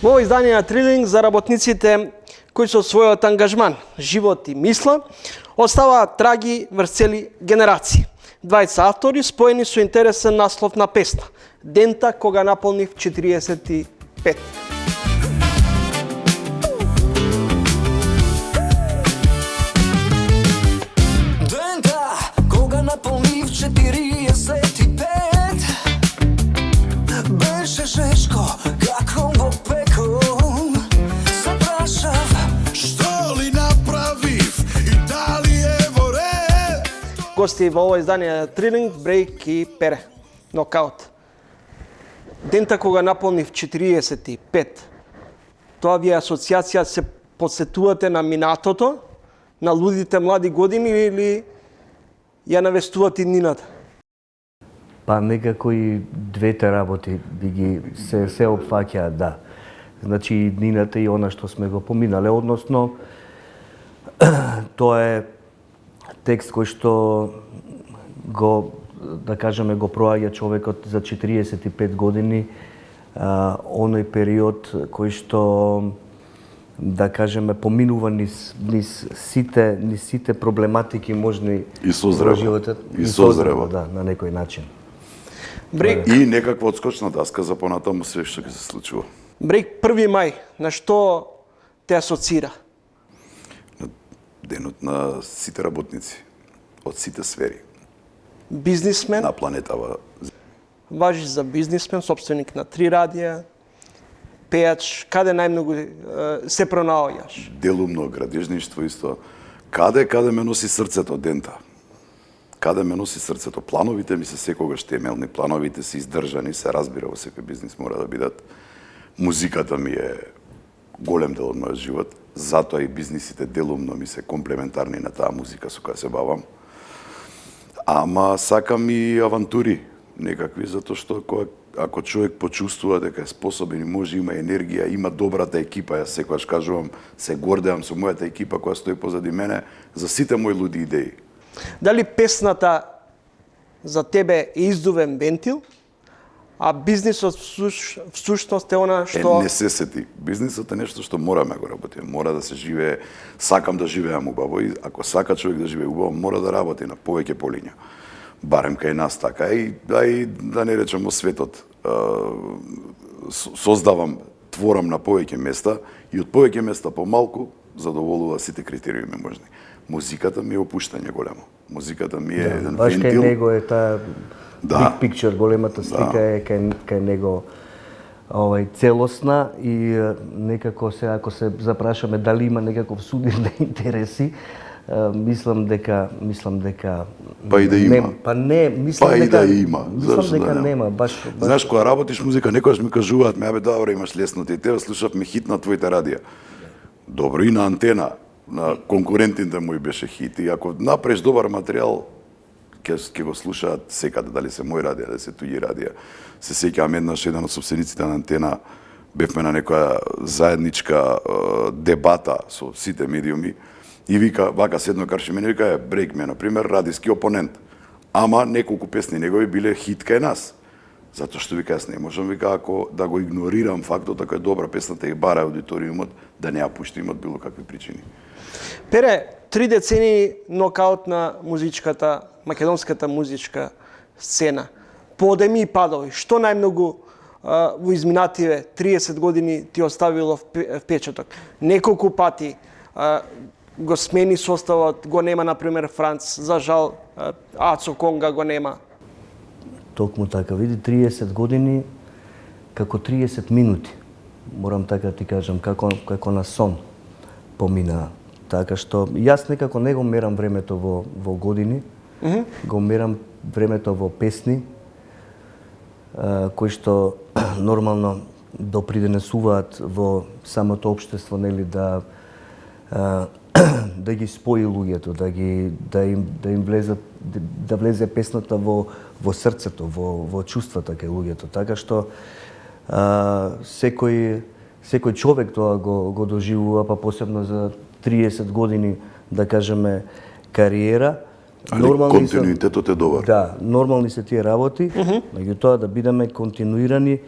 Во ово издание на Трилинг за работниците кои со својот ангажман, живот и мисла оставаат траги врз цели генерации. Двајца автори споени со интересен наслов на песна Дента кога наполнив 45. Дента кога наполнив 45, беше жешко како во пекол. Се прашав што ли направив и дали е во ред. Гости во ово издание на Трилинг, Брейк и Пере. Нокаут. Дента кога наполнив 45. Тоа ви е асоциација, се подсетувате на минатото, на лудите млади години или ја навестувате днината? Па некако и двете работи би ги се опфаќаат, да. Значи и днината и она што сме го поминале, односно тоа е текст кој што го, да кажеме, го проаѓа човекот за 45 години, оној период кој што, да кажеме, поминува низ сите проблематики можни и созрева. во животот. И созрева, да, на некој начин. Брейк, И некаква одскочна даска за понатаму све што ќе се случува. Брейк 1 мај, на што те асоцира? Денот на сите работници од сите сфери Бизнисмен, на планетава. важи за бизнисмен, собственик на 3 радија, пејач, каде најмногу се пронаоѓаш? Делумно градежништво исто. Каде ме носи срцето Дента? Каде ме носи срцето? Плановите ми се секогаш темелни, плановите се издржани, се разбира во секој бизнис мора да бидат. Музиката ми е голем дел од мојот живот, затоа и бизнисите делумно ми се комплементарни на таа музика со која се бавам. Ама сакам и авантури некакви, затоа што ако човек почувствува дека е способен и може, има енергија, има добрата екипа, јас секогаш кажувам, се гордеам со мојата екипа која стои позади мене, за сите мои луди идеи. Дали песната за тебе е издувен вентил, а бизнисот всушност е она што... Не се сети. Бизнисот е нешто што morаме го работиме. Мора да се живее, сакам да живеам убаво и ако сака човек да живее убаво, мора да работи на повеќе полиња. Барем кај нас така и да не речеме светот. Создавам, творам на повеќе места и од повеќе места помалку задоволува сите критериуми можни. Музиката ми е опуштање големо. Музиката ми е еден баш вентил. Кај него е таа big picture, големата слика е кај него целосна и некако се, ако се запрашаме дали има некаков судир интереси, мислам дека Па и да има. нема. Па не, мислам Па и дека да има. Мислам Зашто дека да нема, баш. Знаеш, кога работиш музика, некојаш ми кажуваат, абе добро, имаш лесно, и тебе слушавме хит на твоите радија. Добро, и на Антена, на конкурентите мои беше хит. И ако направиш добар материјал, ќе го слушаат секаде, дали се мој радија, дали се туѓи радија. Се сеќавам еднаш еден од собствениците на Антена, бевме на некоја заедничка дебата со сите медиуми и вика, вака седно карши мене, вика, Брейк ме, например, радиски опонент. Ама неколку песни негови биле хит кај нас. Затоа што вика, јас не можам, вика, ако да го игнорирам фактот дека е добра песната и бара аудиториумот, да не ја пуштим од било какви причини. Пере, 3 децени нокаут на музичката, македонската музичка сцена. Подеми и падови. Што најмногу во изминативе 30 години ти оставило впечаток? Неколку пати го смени составот, го нема, например, Франц, за жал, Ацо Конга го нема. Токму така, види, 30 години како 30 минути. Морам така ти кажам, како на сон помина. Така што јас некако не го мерам времето во години, го мерам времето во песни, кои што нормално допринесуваат во самото општество, нели, да ги спои луѓето, да им влезе песната во срцето, во чувствата кај луѓето. Така што секој човек тоа го доживува, па посебно за 30 години, да кажеме, кариера. Али континуитетот е добар. Да, нормални се тие работи, меѓутоа да бидеме континуирани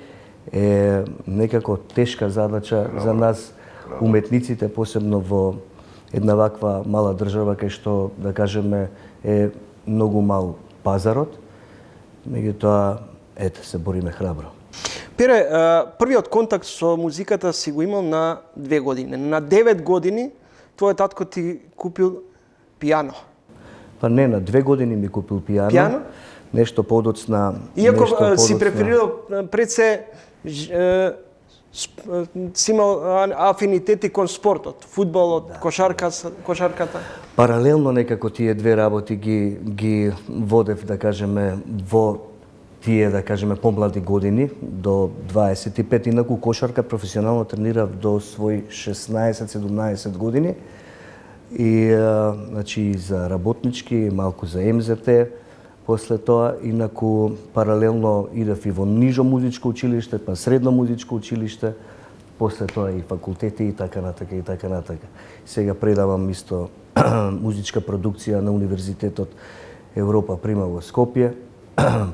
е некако тешка задача за нас уметниците, посебно во една ваква мала држава кај што, да кажеме, е многу мал пазарот. Меѓутоа, ете, се бориме храбро. Пере, првиот контакт со музиката си го имал на 2 години. На 9 години твојот татко ти купил пијано. Па не, на 2 години ми купил пијано. Пијано? Нешто подоцна. Иако нешто подоцна. си преферирал пред се си имал афинитети кон спортот, фудбалот, кошарката. Паралелно некако тие две работи ги водев, да кажеме, во тие, да кажеме, помлади години, до 25, инаку кошарка професионално тренирав до свој 16-17 години. И, значи, за работнички, малку за МЗТ, после тоа, инаку паралелно идев и во нижо музичко училиште, па средно музичко училиште, после тоа и факултети и така натака и така натака. Сега предавам исто музичка продукција на Универзитетот Европа Прима во Скопје.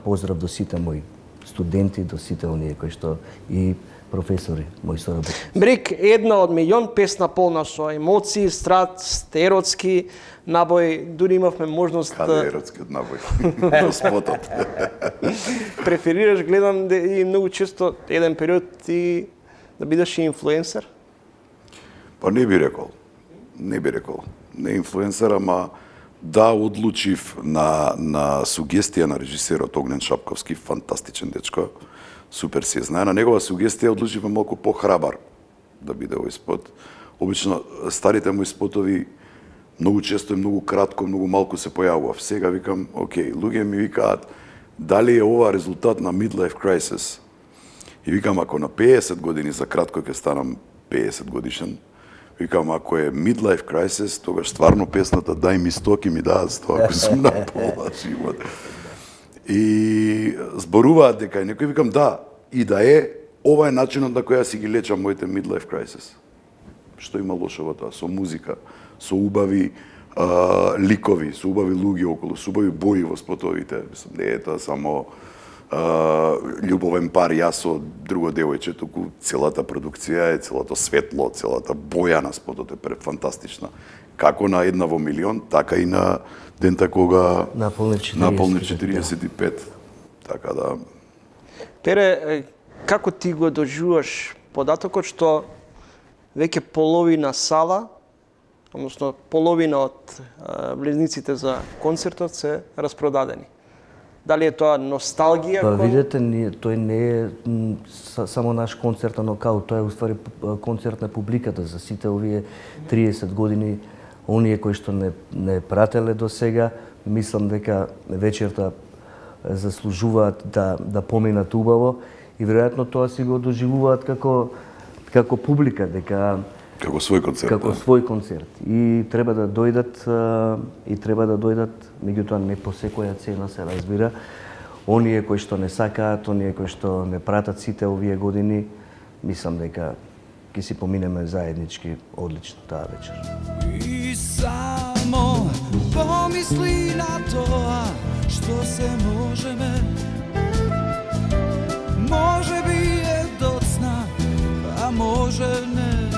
Поздрав до сите мои студенти, до сите оние кои што и професори, мои соработници. Брик, една од милион песна полна со емоции, страст, еротски набој, дури имавме можност Каде еротскиот набој? Во спотот. Преферираш, гледам и многу често еден период ти да бидеш инфлуенсер? Па не би рекол. Не би рекол. Не инфлуенсер, ама да одлучив на сугестија на режисерот Огнен Шапковски, фантастичен дечко. Супер се знае. На негова сугестија одлучив малку похрабар да биде овој спот. Обично старите мои спотови многу често и многу кратко, многу малку се појавував. Сега викам, окей, луѓе ми викаат дали е ова резултат на midlife crisis. И викам, ако на 50 години за кратко ќе станам 50 годишен, викам, ако е midlife crisis, тогаш стварно песната дај ми 100 ми дадат 100, ако сум на пола живот. И зборуваат дека и некој, викам, да, и да е, ова е начинот на кој си ги лечам моите midlife crisis. Што има лошо во тоа? Со музика, со убави ликови, со убави луѓе околу, со убави бои во спотовите. Мислам, не е тоа само љубовен пар, јас со друго девојче, туку целата продукција е, целото светло, целата боја на спотот е фантастична. Како на една во милион, така и на дента кога наполни 45. Така да. Пере, како ти го доживуваш податокот што веќе половина сала, односно половина од влезниците за концертот се распродадени? Дали е тоа носталгија? Па видете, тој не е само наш концерт на нокаут, тоа е уствари концерт на публиката за сите овие 30 години. Оние кои што не прателе до сега, мислам дека вечерта заслужуваат да поминат убаво и веројатно тоа си го доживуваат како публика, дека како свој концерт. Како свој концерт. И треба да дојдат, меѓутоа не по секоја цена се разбира. Оние кои што не сакаат, оние кои што не пратат сите овие години, мислам дека ќе си поминеме заеднички одлично таа вечер. И само помисли на тоа што се можеме. Може би е доцна, а може не.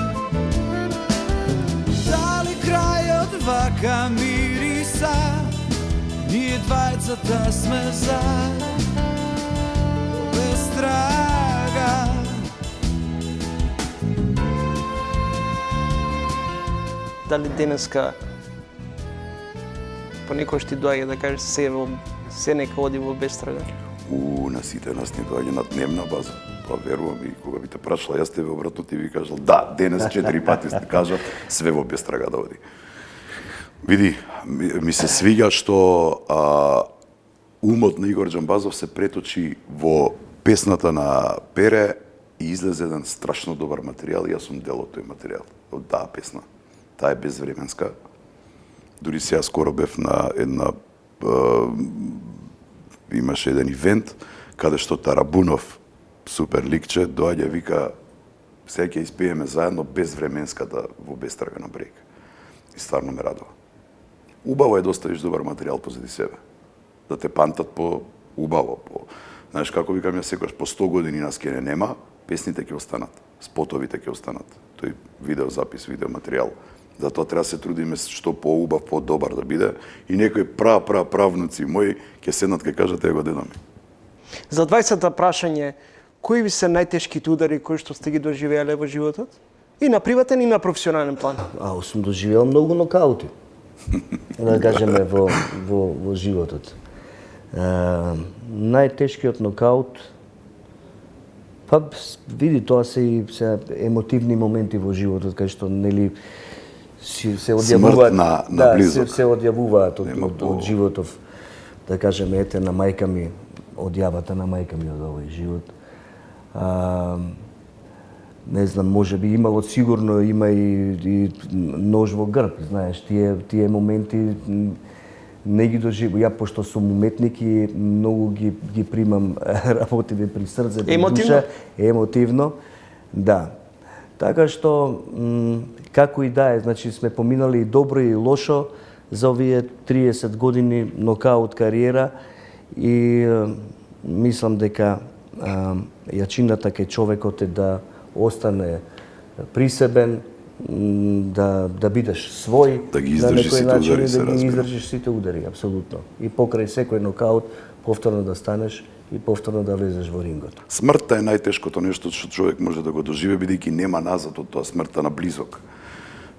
Дали крајот вака мириса, ние двајцата сме за, без трага. Дали денеска понекогаш ти доаѓа да кажеш се нека оди во бестрага? На сите нас ни доаѓа на дневна база. Па верувам и кога би те прашала, јас тебе обратно ти ви кажал, да, денес 4 пати сте кажав, све во бестрага да оди. Види, ми се свиѓа што умот на Игор Џамбазов се преточи во песната на Пере и излезе еден страшно добар материјал и јас сум дел од тој материјал, од таа песна. Таа е безвременска. Дури сега скоро бев на една имаше еден ивент каде што Тарабунов, супер ликче, доаѓа вика сега ќе испееме заедно безвременската во Бестрага на брег. И стварно ме радува. Убаво е да оставиш добар материјал позади себе. Да те памтат по убаво, Знаеш како викам ја секогаш, по 100 години нас ке нема, песните ќе останат, спотовите ќе останат. Тој видеозапис, видеоматеријал. Затоа треба да се трудиме што поубав, подобар да биде и некои правнуци мои ќе седнат ке кажат его дедо ми. За 20-та прашање, кои ви се најтешките удари кои што сте ги доживеале во животот? И на приватен и на професионален план. Сум доживеал многу нокаути. Да кажеме во животот. Најтешкиот нокаут, па види, тоа се и емотивни моменти во животот, кај што нели се одјавуваат, на близок. се одјавуваат од животов. Да кажеме, ете на мајка ми, одјавата на мајка ми од овој живот. Не знам, може би имало, сигурно има и нож во грб, знаеш, тие моменти не ги доживувам. Ја, пошто сум уметник и многу ги примам работите при срце, при душа, емотивно, да. Така што, како и да е, значи сме поминали и добро и лошо за овие 30 години нокаут кариера и мислам дека јачината кај човекот е да остане присебен, да бидеш свој, да ги издржиш сите удари, да ги издржиш сите удари, апсолутно. И покрај секој нокаут повторно да станеш и повторно да влезеш во рингот. Смртта е најтешкото нешто што човек може да го доживее, бидејќи нема назад од тоа, смртта на близок.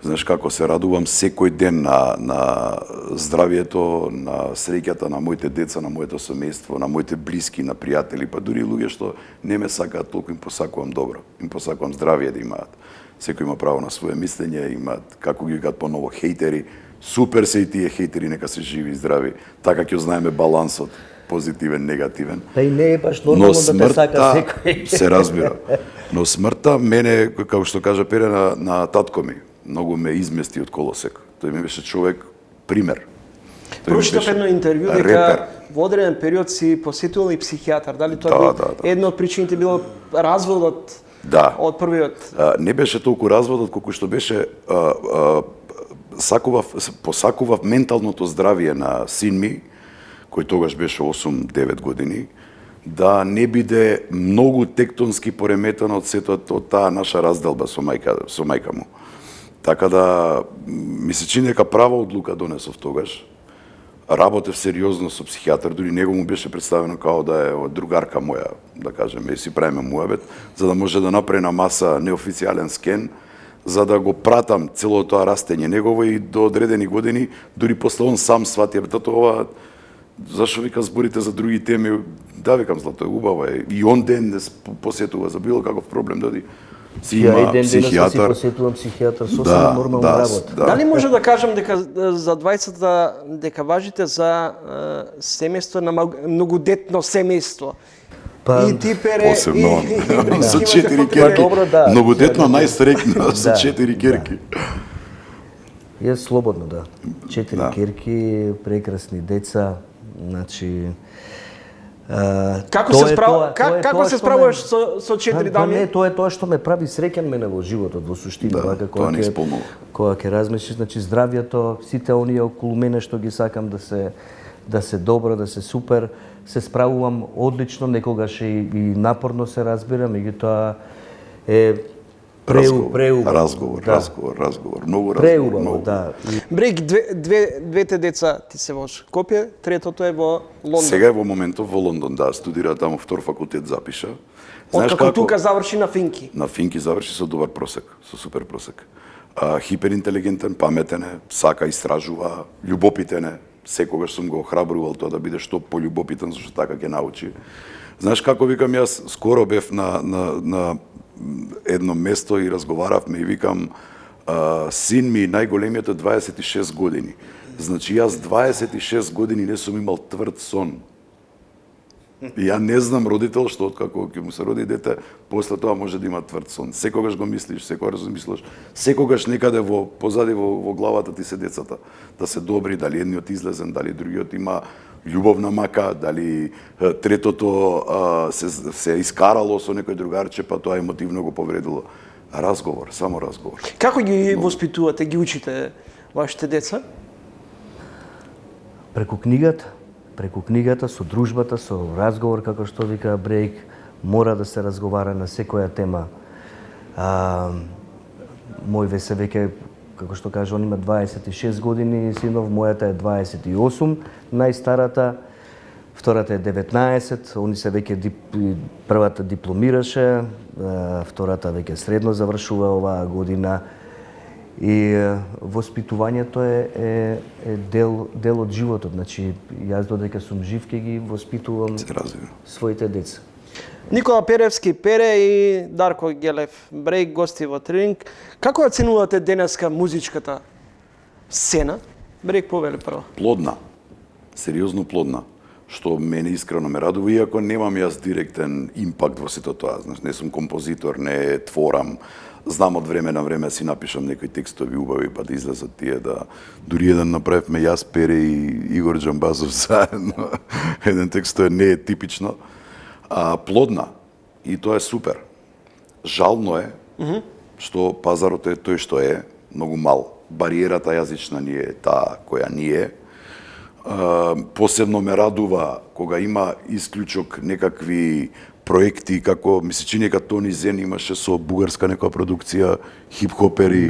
Знаеш како се радувам секој ден на здравието, на среќата на моите деца, на моето семејство, на моите блиски, на пријатели, па дури луѓе што не ме сакаат, толку им посакувам добро. Им посакувам здравие да имаат. Секој има право на свое мислење, имаат, како ги викаат поново, хейтери. Супер се и тие хейтери, нека се живи и здрави. Така ќе знаеме балансот, позитивен, негативен. Па и не е баш нормално да те сака секој. Се разбира. Но смртта мене, како што кажа Пере на татко ми, многу ме измести од колосек. Тој ми беше човек пример. Прочитав едно интервју дека во одреден период си посетувал и психијатар. Дали тоа една од причините било разводот од првиот? Не беше толку разводот колку што беше посакував менталното здравие на син ми, кој тогаш беше 8-9 години, да не биде многу тектонски пореметен од сето од таа наша разделба со мајка му. Така да ми се чини дека права одлука донесов тогаш. Работев сериозно со психијатар, дури него му беше представено као да е другарка моја, да кажеме, и си правиме муабет, за да може да направи на маса неофицијален скен, за да го пратам целото тоа растење негово и до одредени години, дури после он сам свати, ова, зашо вика зборите за други теми, да викам злато е убаво е, и он ден не посетува за било каков проблем доди. Си има психијатар. Си посетувам психијатар, сосема нормална работа. Дали може да кажам дека за 20-та дека важите за семејство на многодетно семејство? И ти Пере посебно со 4 керки. Многодетно најсреќно со 4 керки. Јас слободно, да. 4 керки, прекрасни деца, значи Како се справуваш со 4 дами? Не, тоа е тоа што ме прави среќен мене во животот, во суштина, тоа не исполнува. Кога ќе размислиш, значи здравјето, сите оние околу мене што ги сакам да се добро, да се супер, се справувам одлично, некогаш и напорно се разбирам, меѓутоа е Разговор, многу разговор. Да. Брик, двете деца ти се во Скопје, третото е во Лондон. Сега е во моментов во Лондон, да, студира таму втор факултет запиша. Откако тука заврши на Финки? На Финки заврши со добар просек, со супер просек. Хиперинтелигентен, паметен е, сака, истражува, љубопитен е. Секогаш сум го охрабрувал тоа да биде што пољубопитен, зашто така ќе научи. Знаеш како викам јас, скоро бев на едно место и разговаравме и викам, син ми најголемиот е 26 години. Значи јас 26 години не сум имал тврд сон. И ја не знам родител што откако ќе му се роди дете, после тоа може да има тврд сон. Секогаш го мислиш, секогаш размислуваш, секогаш некаде позади во главата ти се децата, да се добри, дали едниот излезен, дали другиот има љубовна мака, дали третото се искарало со некој другарче, па тоа емотивно го повредило. Разговор, само разговор. Како ги воспитувате, ги учите вашите деца? Преку книгата, преку книгата, со дружбата, со разговор, како што вика Брейк, мора да се разговара на секоја тема. Мој весе веќе, како што каже, он има 26 години, синов, мојата е 28, најстарата, втората е 19, они се веќе првата дипломираше, втората веќе средно завршува оваа година. И воспитувањето е дел од животот. Значи, јас додека сум жив ќе ги воспитувам своите деца. Никола Перевски пере и Дарко Гелев Брейк гости во Тренинг. Како оценувате денеска музичката сцена? Брейк повели прво. Плодна. Сериозно плодна. Што мене искрено ме радува, иако немам јас директен импакт во сето тоа. Знаеш, не сум композитор, не творам. Знам од време на време си напишам некои текстови убави, па да излезат тие, да дури еден направивме јас, Пере и Игор Џамбазов заедно. Еден текст тоа не е типично. Плодна. И тоа е супер. Жално е што пазарот е тој што е, многу мал. Бариерата јазична ни е таа која ни е. Посебно ме радува кога има исклучок некакви проекти, како ми се чини дека Тони Зен имаше со бугарска некоја продукција, хип-хопери,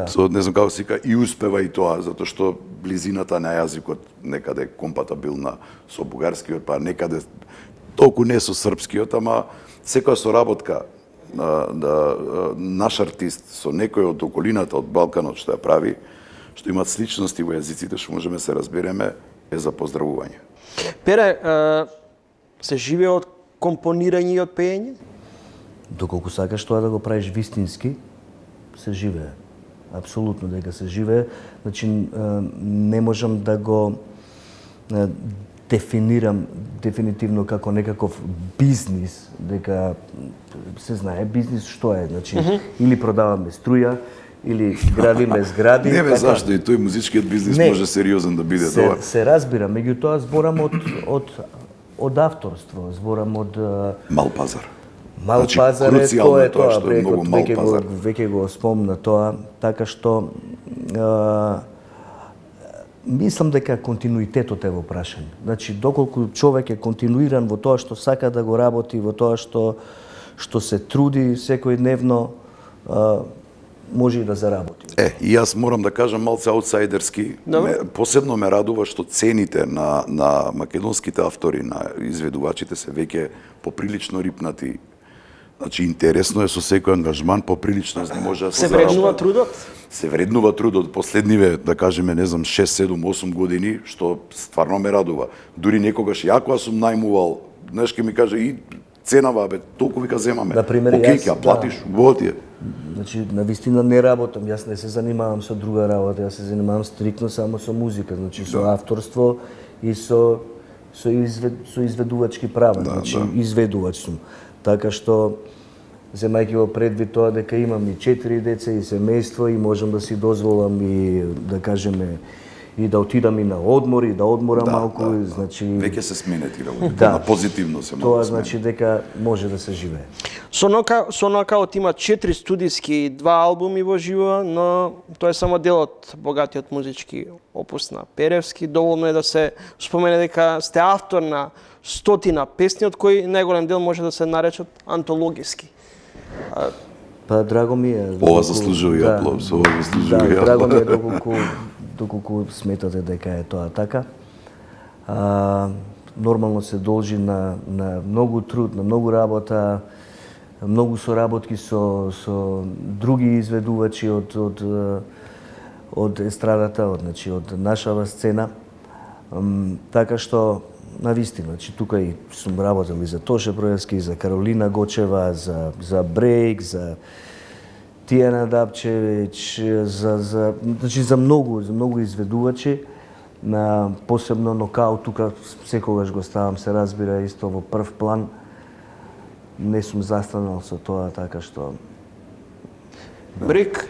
со не знам како се вика, и успева и тоа, затоа што близината на јазикот некаде компатабилна со бугарскиот, па некаде толку не со српскиот, ама секоја соработка наш артист со некој од околината од Балканот што ја прави, што имат сличности во јазиците, што можеме се разбереме, е за поздравување. Пере, се живее од компонирање и од пеење? Доколку сакаш тоа да го правиш вистински, се живее. Апсолутно дека се живее. Значи, не можам да го дефинирам дефинитивно како некаков бизнис, дека се знае бизнис што е. Значи, или продаваме струја, или градиме згради. Не бе, зашто и тој музичкиот бизнис може сериозен да биде тоа. Се разбира, меѓутоа зборам од авторство, зборам од мал пазар. Мал пазар е тоа, што е многу мал пазар. Веќе го спомна тоа, така што мислам дека континуитетот е во прашање. Значи, доколку човек е континуиран во тоа што сака да го работи, во тоа што се труди секојдневно, може и да заработи. И јас морам да кажам малце аутсайдерски. Посебно ме радува што цените на македонските автори, на изведувачите се веќе поприлично рипнати. Значи, интересно е со секој ангажман, поприлично може да се вреднува трудот? Се вреднува трудот. Последниве, да кажеме, не знам, 6, 7, 8 години, што стварно ме радува. Дури некогаш, ја кога сум најмувал, знаеш, ке ми каже, и ценава, бе, толку вика земаме. Океј, ќе платиш, во ти е. Значи, навистина не работам, јас не се занимавам со друга работа, јас се занимавам стрикно само со музика, значи со авторство и со изведувачки права, значи изведувач сум. Така што, земајќи во предвид тоа дека имам и 4 деца и семејство и можам да си дозволам и, да кажеме, и да отидам и на одмор, и да одморам малку, значи... Веќе се сменети работите, на позитивно се тоа значи дека може да се живее. Со Нокаут има 4 студиски и 2 албуми во живо, но тоа е само дел од богатиот музички опус на Перевски. Доволно е да се спомене дека сте автор на 100 песни, од кои најголем дел може да се наречат антологиски. Па драго ми е. Ова заслужува и аплауз, ова заслужува и аплауз. Драго ми е доколку сметате дека е тоа така. Нормално се должи на многу труд, на многу работа, многу соработки со други изведувачи од естрадата, од нашава сцена. Така што, навистина, значи тука и сум работел и за Тоше Проевски, за Каролина Гочева, за Брейк, за Тијана Дапчевич, значи за многу изведувачи, посебно Нокаут, тука секогаш го ставам, се разбира, исто во прв план. Не сум застанал со тоа, така што... Брейк,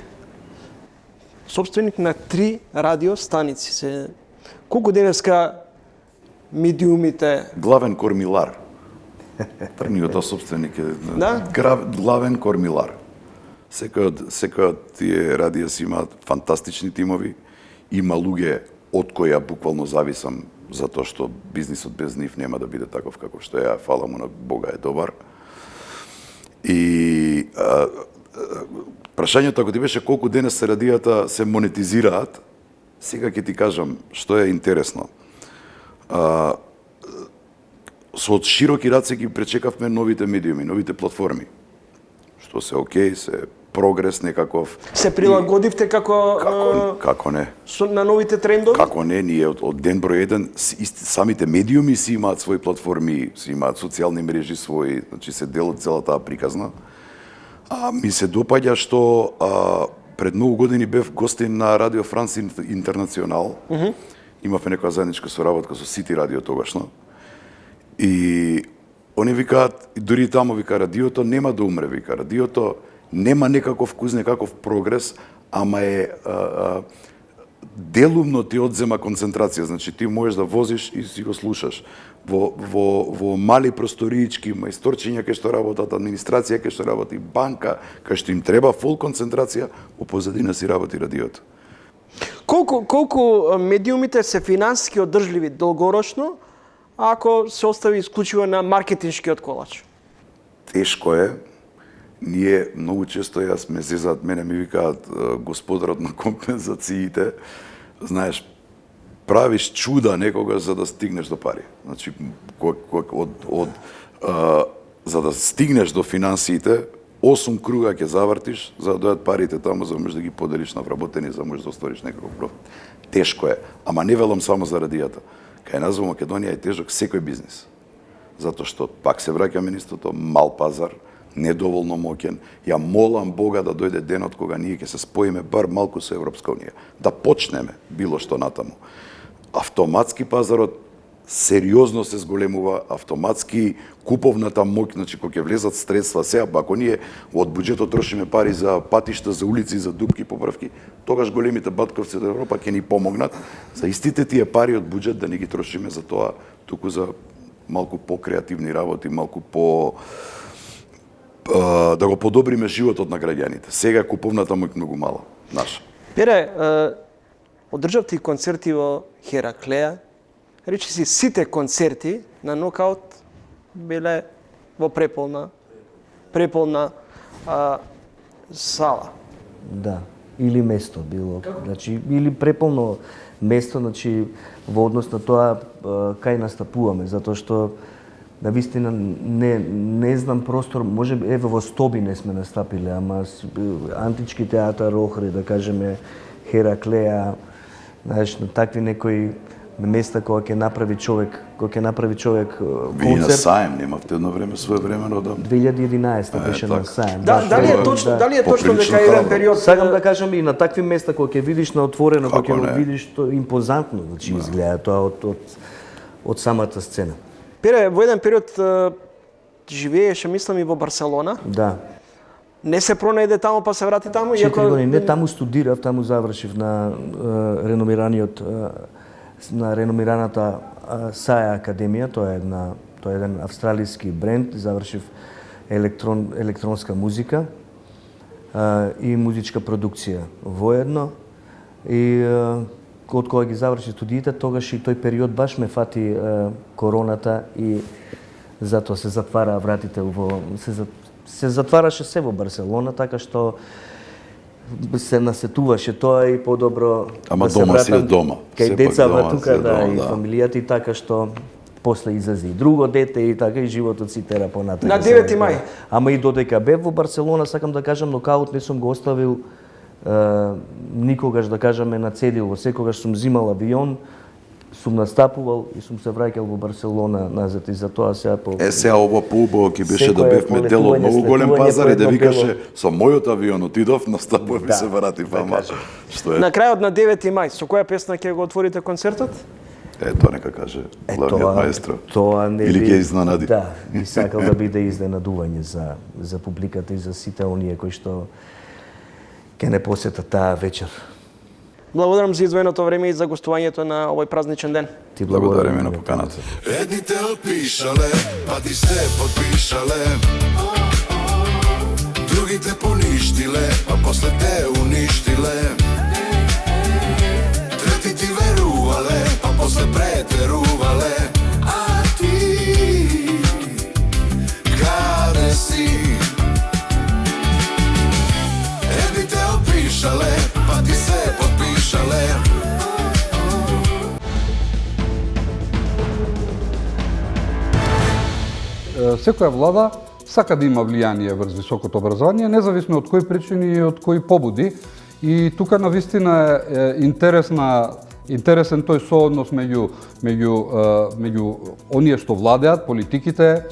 собственик на 3 радиостаници. Колку денеска медиумите... Главен кормилар. Првниот собственик е главен кормилар. Секој од тие радија си имаат фантастични тимови, има луѓе од која буквално зависам затоа што бизнисот без нив нема да биде таков каков што е, фала му на Бога е добар. И прашањето ако ти беше колку денес радијата се монетизираат, сега ќе ти кажам што е интересно. Со широки раце ги пречекавме новите медиуми, новите платформи, што се окей, се прогрес некаков. Се прилагодивте Како не? на новите трендови? Како не, ние од ден број еден, самите медиуми си имаат своји платформи, си имаат социјални мрежи своји, значи се дел од целата таа приказна. Ми се допаѓа што пред многу години бев гостин на Радио Франс Интернационал. Имавме некоја заедничка соработка со Сити Радио тогашно. И они викаат, дури и таму вика, радиото нема да умре, вика, радиото нема некаков вкус, некаков прогрес, ама е делумно ти одзема концентрација, значи ти можеш да возиш и си го слушаш. Во мали просториички, мајсторчиња кај што работат, администрација кај што работи, банка, кај што им треба фул концентрација, во позадина си работи радиото. Колку медиумите се финансиски одржливи долгорочно, ако се остави исклучиво на маркетиншкиот колач? Тешко е. Ние многу често јас ме зезаат, мене ми викаат господарот на компензациите, знаеш, правиш чуда некогаш за да стигнеш до пари. Значи, за да стигнеш до финансиите, 8 круга ќе завртиш, за да дојат парите таму, за да можеш да ги поделиш на вработени, за да можеш да оствариш некаков профит. Тешко е, ама не велам само за радијата. Кај нас во Македонија е тежок секој бизнис. Затоа што, пак се враќаме нистото, мал пазар, недоволно моќен. Ја молам Бога да дојде денот кога ние ќе се споиме бар малку со Европска унија, да почнеме било што натаму. Автоматски пазарот сериозно се зголемува, автоматски куповната моќ, значи кога ќе влезат средства сега, ако ние од буџетот трошиме пари за патишта, за улици, за дупки, поправки, тогаш големите батковци од Европа ќе ни помогнат за истите тие пари од буџет да не ги трошиме за тоа, туку за малку покреативни работи, малку по да го подобриме животот на граѓаните. Сега куповната моќ многу мала, наша. Пере, одржавте и концерти во Хераклеја. Речи си, сите концерти на Нокаут биле во преполна сала. Да, или место било. Значи, или преполно место, значи, во однос на тоа кај настапуваме, затоа што на вистина не знам простор, може би еве во Стоби не сме настапиле, ама Антички театар Охрид, да кажеме Хераклеја, знаеш, на такви некои места кога ќе направи човек Вие на Саем немавте едно време своевремено да 2011 беше на Саем. Дали е точно дека еден период Сакам да кажам и на такви места кога ќе видиш на отворено, кога ќе видиш тоа импозантно, значи изгледа тоа од самата сцена. Пере, во еден период живееше, мислам, и во Барселона. Да. Не се пронајде таму, па се врати таму? 4 години. Не, таму студирав, таму завршив на реномираната Саја Академија, тоа е еден австралиски бренд, завршив електронска музика и музичка продукција воедно. И од кога ги заврши студиите, тогаш и тој период баш ме фати короната и затоа се затвараа вратите се затвараше се во Барселона, така што се насетуваше тоа и подобро Ама да се дома си е вратам дома. кај децава тука, дома, и фамилијата и така што после излезе и друго дете и така и животот си тера понатаму. На 9 мај. Ама и додека бев во Барселона, сакам да кажам, Нокаут не сум го оставил никогаш, да кажеме, на цедило. Секогаш сум зимал авион, сум настапувал и сум се враќал во Барселона назад и затоа сега сега ово поубаво ќе беше да бевме дел од многу голем пазар и да викаше со мојот авион отидов, настапував и се вратив, ама што е? На крајот на 9 мај, со која песна ќе го отворите концертот? Тоа нека каже главниот маестро. Тоа не или ќе изнанади. Да, и сакал да биде изненадување за публиката и за сите оние кои што ќе не посетат таа вечер. Благодарам за издвоеното време и за гостувањето на овој празничен ден. Ти Благодариме на поканата. Едните опишале, па ти се подпишале. Другите поништиле, па после те уништиле. Трети ти верувале, па после пред претерувале, а ти каде си? Еби те опишале, па ти се подпишале. Секоја влада сака да има влијание врз високото образование, независно од кои причини и од кои побуди. И тука навистина е интересен тој сооднос меѓу оние што владеат, политиките,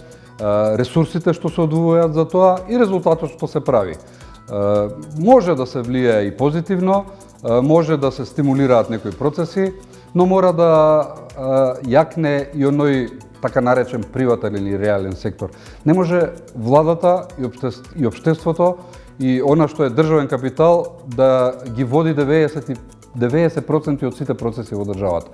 ресурсите што се одвојат за тоа и резултатот што се прави. Може да се влијае и позитивно, може да се стимулираат некои процеси, но мора да јакне и оној така наречен приватен или реален сектор. Не може владата и општеството и она што е државен капитал да ги води 90% од сите процеси во државата.